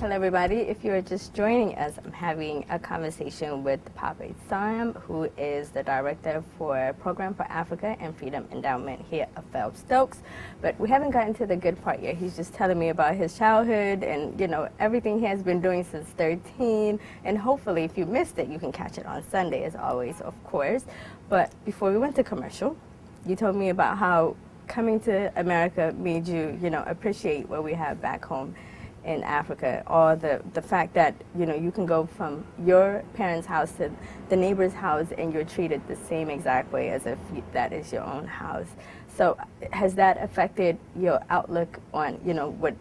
Hello, everybody. If you're just joining us, I'm having a conversation with Pape Sam, who is the director for Program for Africa and Freedom Endowment here at Phelps Stokes. But we haven't gotten to the good part yet. He's just telling me about his childhood and, you know, everything he has been doing since 13. And hopefully, if you missed it, you can catch it on Sunday, as always, of course. But before we went to commercial, you told me about how coming to America made you, you know, appreciate what we have back home in Africa, or the fact that, you know, you can go from your parents' house to the neighbor's house and you're treated the same exact way as if that is your own house. So has that affected your outlook on, you know, what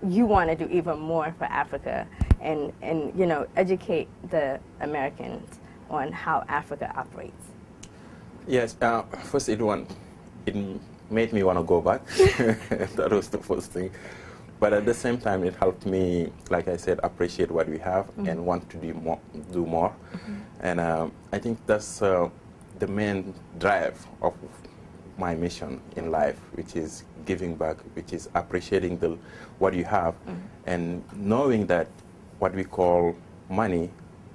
you want to do even more for Africa and you know, educate the Americans on how Africa operates? Yes, first it made me want to go back. That was the first thing. But at the same time, it helped me, like I said, appreciate what we have and want to do more. And I think that's the main drive of my mission in life, which is giving back, which is appreciating what you have, and knowing that what we call money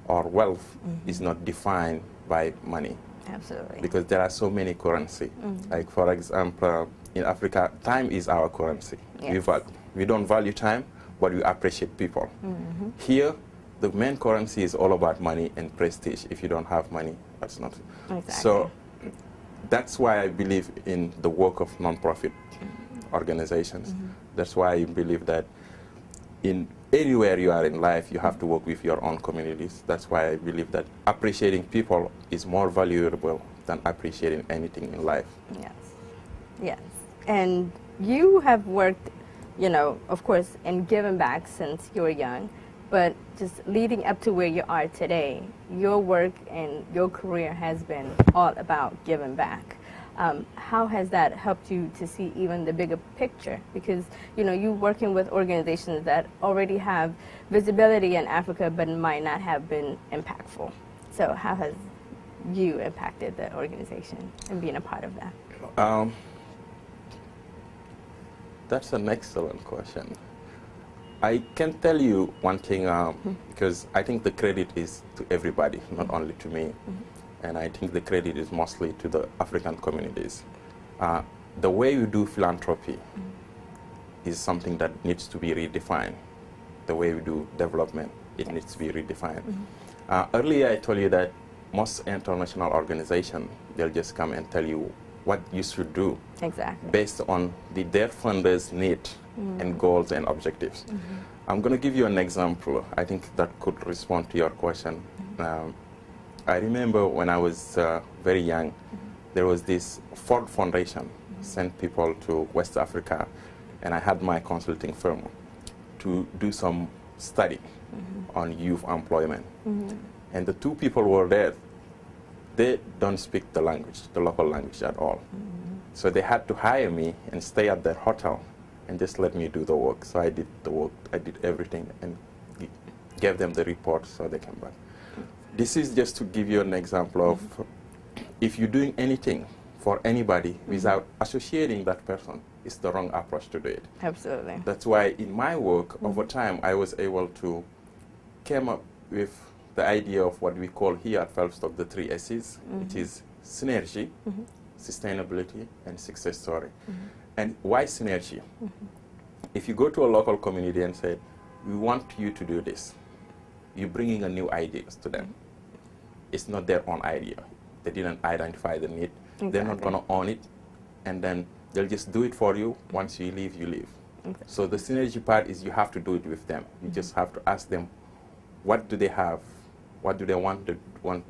or wealth is not defined by money. Absolutely. Because there are so many currency. Like, for example, in Africa, time is our currency. Yes. We don't value time, but we appreciate people. Here, the main currency is all about money and prestige. If you don't have money, that's not. Exactly. So that's why I believe in the work of non-profit organizations. That's why I believe that in anywhere you are in life, you have to work with your own communities. That's why I believe that appreciating people is more valuable than appreciating anything in life. Yes. Yes. And you have worked, you know, of course, in giving back since you were young, but just leading up to where you are today, your work and your career has been all about giving back. How has that helped you to see even the bigger picture? Because, you know, you're working with organizations that already have visibility in Africa but might not have been impactful. So how has you impacted the organization and being a part of that? That's an excellent question. I can tell you one thing, because I think the credit is to everybody, not only to me. And I think the credit is mostly to the African communities. The way we do philanthropy is something that needs to be redefined. The way we do development, it needs to be redefined. Earlier I told you that most international organizations, they'll just come and tell you what you should do. Exactly. Based on their funders' need and goals and objectives. I'm going to give you an example. I think that could respond to your question. I remember when I was very young, there was this Ford Foundation sent people to West Africa, and I had my consulting firm to do some study on youth employment. And the two people were there. They don't speak the language, the local language at all. So they had to hire me and stay at their hotel and just let me do the work. So I did the work, I did everything, and gave them the report so they came back. This is just to give you an example of if you're doing anything for anybody without associating that person, it's the wrong approach to do it. Absolutely. That's why in my work, over time, I was able to come up with the idea of what we call here at Phelps Stokes the 3 S's, which is synergy, sustainability, and success story. And why synergy? If you go to a local community and say, we want you to do this, you're bringing a new ideas to them. It's not their own idea. They didn't identify the need. Exactly. They're not going to own it, and then they'll just do it for you. Once you leave, you leave. Exactly. So the synergy part is you have to do it with them. You just have to ask them, what do they have? What do they want to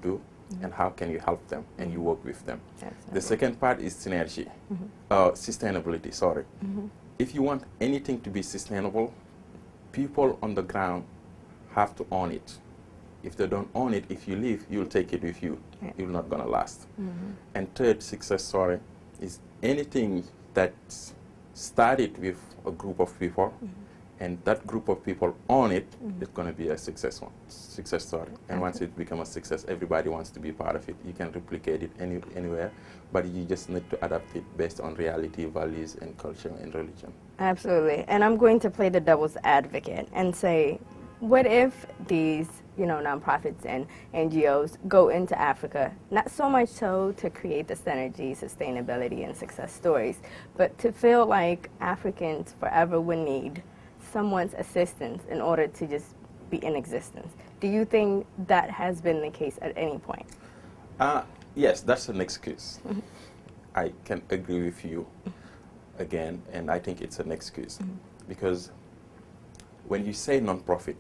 do? And how can you help them? And you work with them. Absolutely. The second part is synergy, sustainability, sorry. If you want anything to be sustainable, people on the ground have to own it. If they don't own it, if you leave, you'll take it with you. You're not going to last. And third success story is anything that started with a group of people, and that group of people own it, it's going to be a success story. And once it becomes a success, everybody wants to be part of it. You can replicate it anywhere, but you just need to adapt it based on reality, values, and culture and religion. Absolutely. And I'm going to play the devil's advocate and say, what if these, nonprofits and NGOs go into Africa, not so much so to create the synergy, sustainability, and success stories, but to feel like Africans forever would need someone's assistance in order to just be in existence? Do you think that has been the case at any point? Yes, that's an excuse. I can agree with you again, and I think it's an excuse. Because when you say non-profit,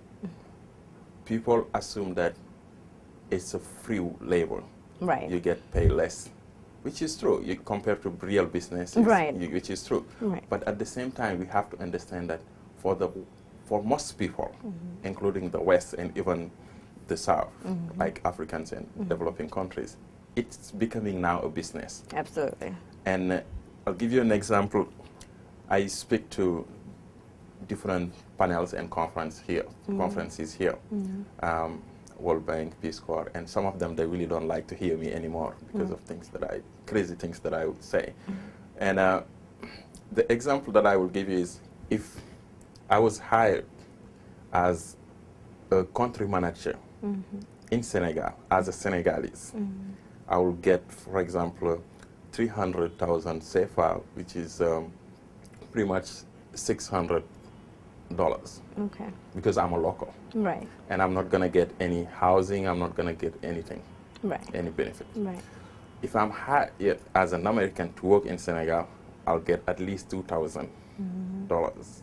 people assume that it's a free labor. Right. You get paid less, which is true. You compare to real businesses, right. Which is true. Right. But at the same time, we have to understand that for most people, including the West and even the South, like Africans and developing countries, it's becoming now a business. Absolutely. And I'll give you an example. I speak to different panels and conferences here, World Bank, Peace Corps, and some of them, they really don't like to hear me anymore because of crazy things that I would say. And the example that I will give you is, if I was hired as a country manager in Senegal, as a Senegalese, I will get, for example, 300,000 CFA, which is pretty much $600. Okay. Because I'm a local. Right. And I'm not going to get any housing, I'm not going to get anything, any benefit. Right. If I'm hired as an American to work in Senegal, I'll get at least $2,000,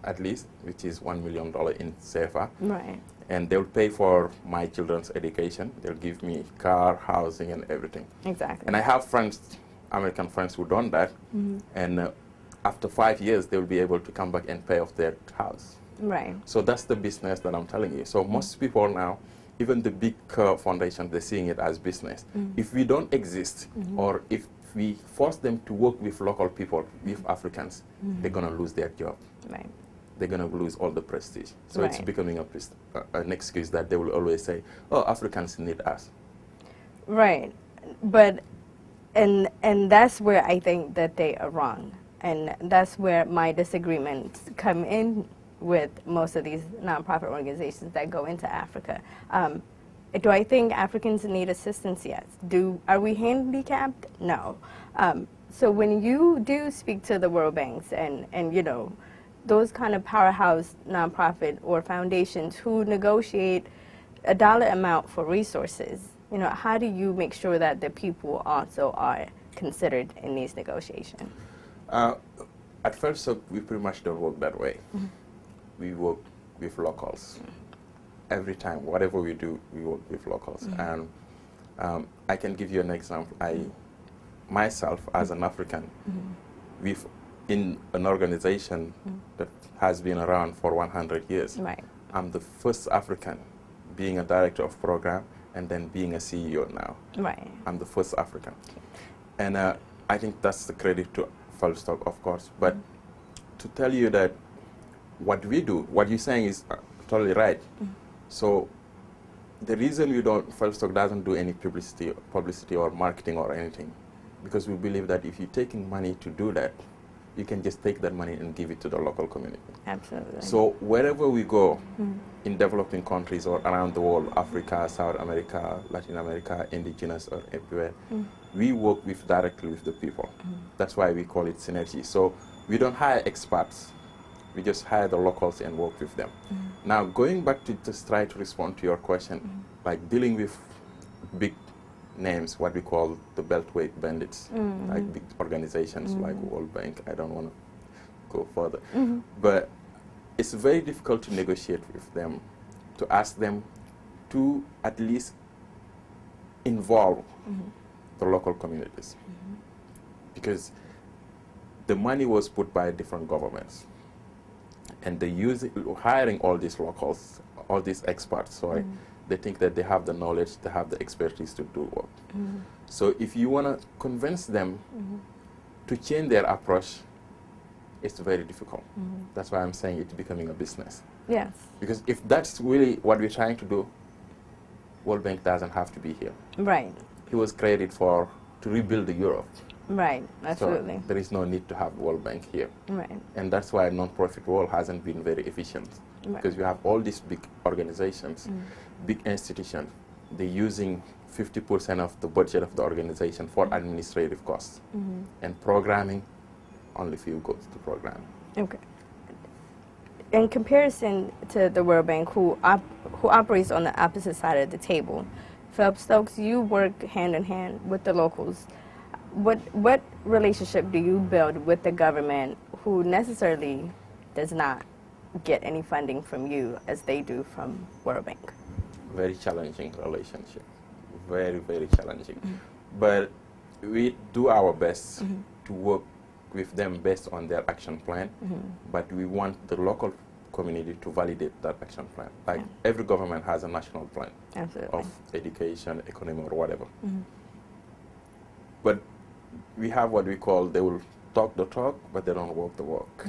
at least, which is $1 million in CFA. Right. And they'll pay for my children's education. They'll give me car, housing, and everything. Exactly. And I have friends, American friends, who done that. And after 5 years, they'll be able to come back and pay off their house. Right. So that's the business that I'm telling you. So most people now, even the big foundations, they're seeing it as business. If we don't exist, or if we force them to work with local people, with Africans, they're going to lose their job. Right. They're going to lose all the prestige. So Right. it's becoming an excuse that they will always say, oh, Africans need us. Right. But, and that's where I think that they are wrong. And that's where my disagreements come in with most of these nonprofit organizations that go into Africa. Do I think Africans need assistance? Yes. Are we handicapped? No. So when you do speak to the World Banks and those kind of powerhouse nonprofit or foundations who negotiate a dollar amount for resources, how do you make sure that the people also are considered in these negotiations? At Phelps Stokes, we pretty much don't work that way. We work with locals. Every time, whatever we do, we work with locals. And I can give you an example. Myself, as an African, in an organization that has been around for 100 years. Right. I'm the first African being a director of program and then being a CEO now. Right. I'm the first African. And I think that's the credit to Phelps Stokes, of course. But to tell you that what we do, what you're saying is totally right. So the reason Phelps Stokes doesn't do any publicity or marketing or anything, because we believe that if you're taking money to do that, you can just take that money and give it to the local community. Absolutely. So wherever we go in developing countries or around the world, Africa, South America, Latin America, indigenous or everywhere, we work directly with the people. That's why we call it synergy. So we don't hire experts. We just hire the locals and work with them. Now, going back to just try to respond to your question, like dealing with big names, what we call the beltway bandits, like big organizations like World Bank. I don't want to go further. But it's very difficult to negotiate with them, to ask them to at least involve the local communities. Because the money was put by different governments. And they use it, hiring all these locals, all these experts, they think that they have the knowledge, they have the expertise to do work. So if you want to convince them to change their approach, it's very difficult. That's why I'm saying it's becoming a business. Yes. Because if that's really what we're trying to do, World Bank doesn't have to be here. Right. He was created to rebuild Europe. Right, absolutely. So there is no need to have World Bank here. Right. And that's why non-profit world hasn't been very efficient because you have all these big organizations, big institutions. They're using 50% of the budget of the organization for administrative costs, and programming, only few goes to programming. Okay. In comparison to the World Bank, who operates on the opposite side of the table, Phelps Stokes, you work hand in hand with the locals. What relationship do you build with the government, who necessarily does not get any funding from you as they do from World Bank? Very challenging relationship, very, very challenging. But we do our best to work with them based on their action plan, but we want the local community to validate that action plan. Like every government has a national plan of education, economy, or whatever. But we have what we call, they will talk the talk, but they don't walk the walk.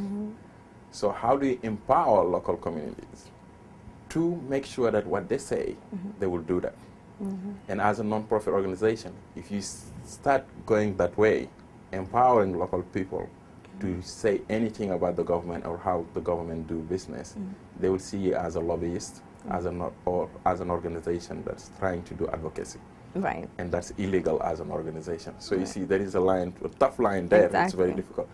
So how do you empower local communities to make sure that what they say, they will do that? And as a non-profit organization, if you start going that way, empowering local people to say anything about the government or how the government do business, they will see you as a lobbyist, or as an organization that's trying to do advocacy. Right. And that's illegal as an organization. So you see, there is a tough line there. It's very difficult.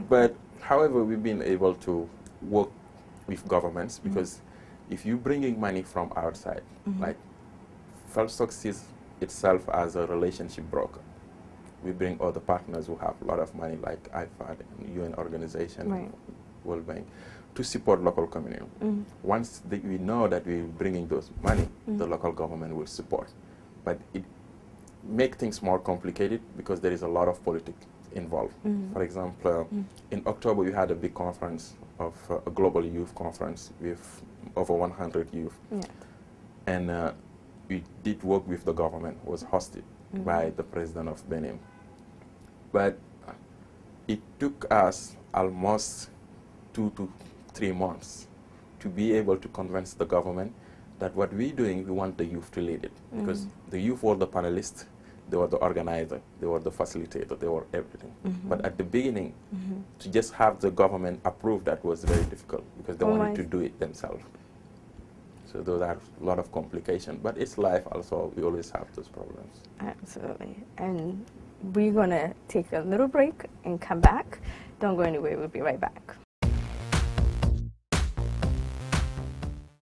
But however, we've been able to work with governments, because if you're bringing money from outside, like Phelps Stokes sees itself as a relationship broker. We bring other partners who have a lot of money, like IFAD, UN organization, World Bank, to support local community. Once we know that we're bringing those money, the local government will support. But it makes things more complicated because there is a lot of politics involved. For example, in October we had a big conference of a global youth conference with over 100 youth. And we did work with the government, was hosted by the president of Benin. But it took us almost 2 to 3 months to be able to convince the government that what we're doing, we want the youth to lead it. Because the youth were the panelists, they were the organizer, they were the facilitator, they were everything. But at the beginning, to just have the government approve that was very difficult, because they wanted to do it themselves. So those are a lot of complications. But it's life also, we always have those problems. Absolutely. And we're going to take a little break and come back. Don't go anywhere, we'll be right back.